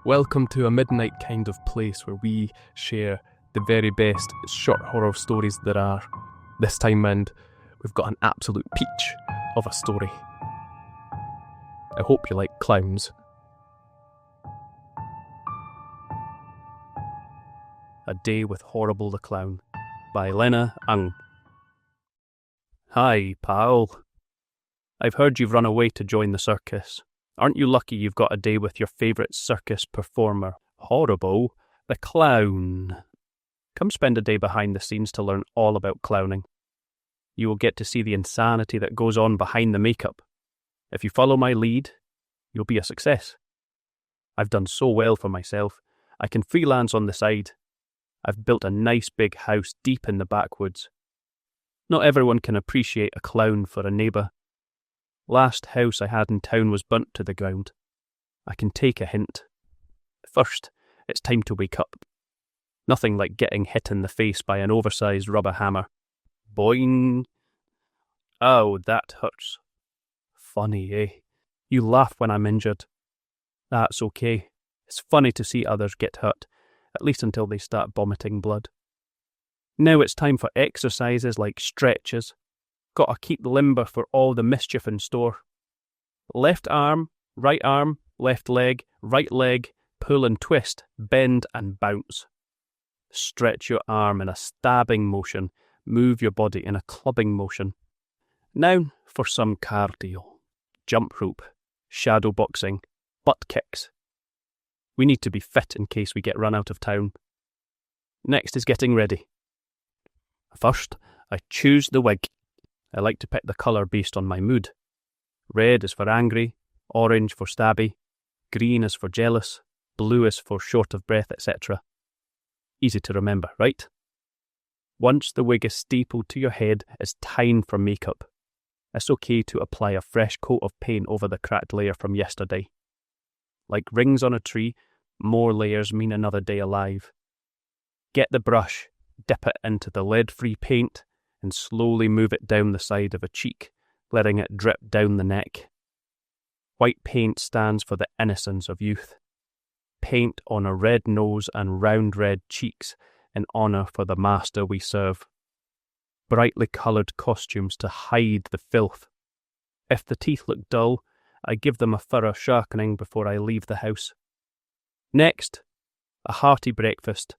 Welcome to a midnight kind of place where we share the very best short horror stories there are. This time round, we've got an absolute peach of a story. I hope you like clowns. A Day with Horrible the Clown by Lena Ng. Hi, pal. I've heard you've run away to join the circus. Aren't you lucky you've got a day with your favourite circus performer, Horrible the Clown? Come spend a day behind the scenes to learn all about clowning. You will get to see the insanity that goes on behind the makeup. If you follow my lead, you'll be a success. I've done so well for myself. I can freelance on the side. I've built a nice big house deep in the backwoods. Not everyone can appreciate a clown for a neighbour. Last house I had in town was burnt to the ground. I can take a hint. First, it's time to wake up. Nothing like getting hit in the face by an oversized rubber hammer. Boing! Oh, that hurts. Funny, eh? You laugh when I'm injured. That's okay. It's funny to see others get hurt, at least until they start vomiting blood. Now it's time for exercises like stretches. Gotta keep limber for all the mischief in store. Left arm, left leg, right leg, pull and twist, bend and bounce. Stretch your arm in a stabbing motion, move your body in a clubbing motion. Now for some cardio. Jump rope, shadow boxing, butt kicks. We need to be fit in case we get run out of town. Next is getting ready. First, I choose the wig. I like to pick the colour based on my mood. Red is for angry, orange for stabby, green is for jealous, blue is for short of breath, etc. Easy to remember, right? Once the wig is stapled to your head, it's time for makeup. It's okay to apply a fresh coat of paint over the cracked layer from yesterday. Like rings on a tree, more layers mean another day alive. Get the brush, dip it into the lead-free paint, and slowly move it down the side of a cheek, letting it drip down the neck. White paint stands for the innocence of youth. Paint on a red nose and round red cheeks in honour for the master we serve. Brightly coloured costumes to hide the filth. If the teeth look dull, I give them a thorough sharpening before I leave the house. Next, a hearty breakfast.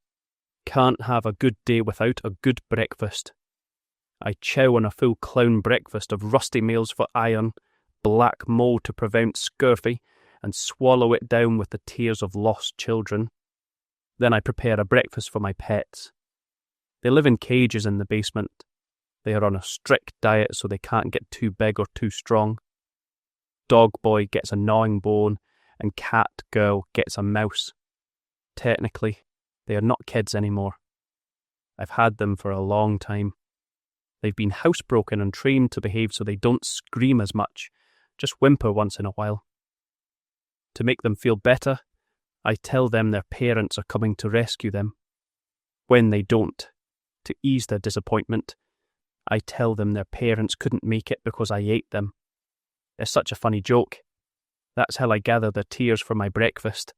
Can't have a good day without a good breakfast. I chow on a full clown breakfast of rusty meals for iron, black mould to prevent scurvy, and swallow it down with the tears of lost children. Then I prepare a breakfast for my pets. They live in cages in the basement. They are on a strict diet so they can't get too big or too strong. Dog boy gets a gnawing bone, and cat girl gets a mouse. Technically, they are not kids anymore. I've had them for a long time. They've been housebroken and trained to behave so they don't scream as much, just whimper once in a while. To make them feel better, I tell them their parents are coming to rescue them. When they don't, to ease their disappointment, I tell them their parents couldn't make it because I ate them. It's such a funny joke. That's how I gather their tears for my breakfast.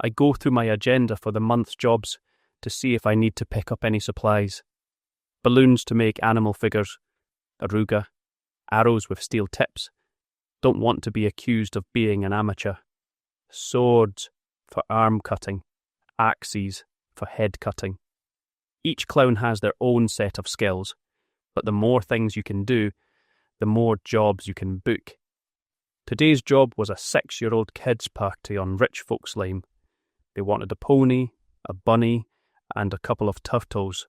I go through my agenda for the month's jobs to see if I need to pick up any supplies. Balloons to make animal figures, aruga, arrows with steel tips. Don't want to be accused of being an amateur. Swords for arm cutting, axes for head cutting. Each clown has their own set of skills, but the more things you can do, the more jobs you can book. Today's job was a 6-year-old kids' party on Rich Folks Lane. They wanted a pony, a bunny, and a couple of turtles.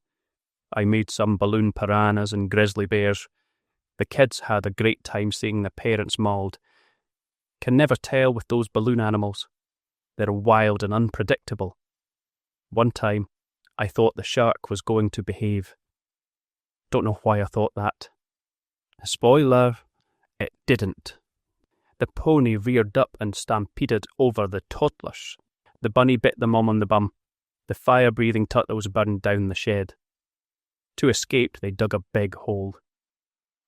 I made some balloon piranhas and grizzly bears. The kids had a great time seeing their parents mauled. Can never tell with those balloon animals. They're wild and unpredictable. One time, I thought the shark was going to behave. Don't know why I thought that. Spoiler, it didn't. The pony reared up and stampeded over the toddlers. The bunny bit the mom on the bum. The fire-breathing turtles burned down the shed. To escape, they dug a big hole.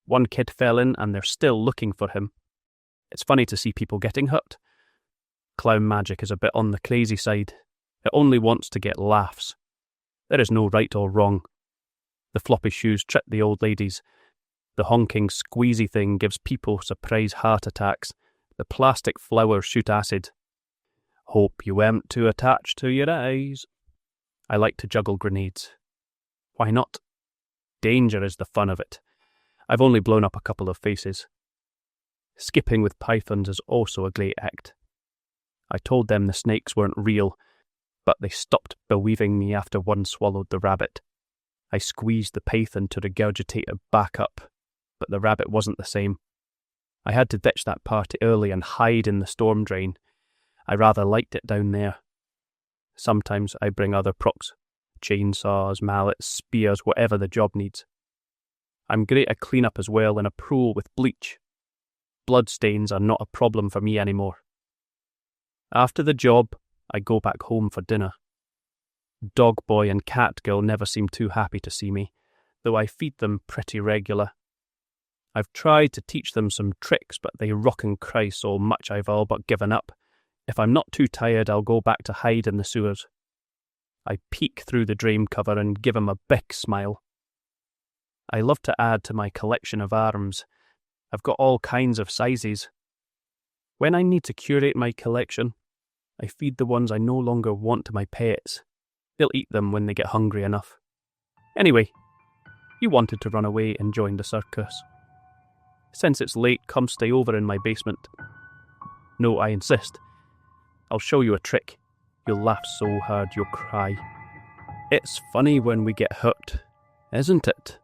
One kid fell in and they're still looking for him. It's funny to see people getting hurt. Clown magic is a bit on the crazy side. It only wants to get laughs. There is no right or wrong. The floppy shoes trip the old ladies. The honking squeezy thing gives people surprise heart attacks. The plastic flowers shoot acid. Hope you weren't too attached to your eyes. I like to juggle grenades. Why not? Danger is the fun of it. I've only blown up a couple of faces. Skipping with pythons is also a great act. I told them the snakes weren't real, but they stopped believing me after one swallowed the rabbit. I squeezed the python to regurgitate it back up, but the rabbit wasn't the same. I had to ditch that party early and hide in the storm drain. I rather liked it down there. Sometimes I bring other props, chainsaws, mallets, spears, whatever the job needs. I'm great at clean-up as well and a pro with bleach. Bloodstains are not a problem for me anymore. After the job, I go back home for dinner. Dog boy and cat girl never seem too happy to see me, though I feed them pretty regular. I've tried to teach them some tricks, but they rock and cry so much I've all but given up. If I'm not too tired, I'll go back to hide in the sewers. I peek through the drain cover and give 'em a big smile. I love to add to my collection of arms. I've got all kinds of sizes. When I need to curate my collection, I feed the ones I no longer want to my pets. They'll eat them when they get hungry enough. Anyway, you wanted to run away and join the circus. Since it's late, come stay over in my basement. No, I insist. I'll show you a trick. You'll laugh so hard you'll cry. It's funny when we get hurt, isn't it?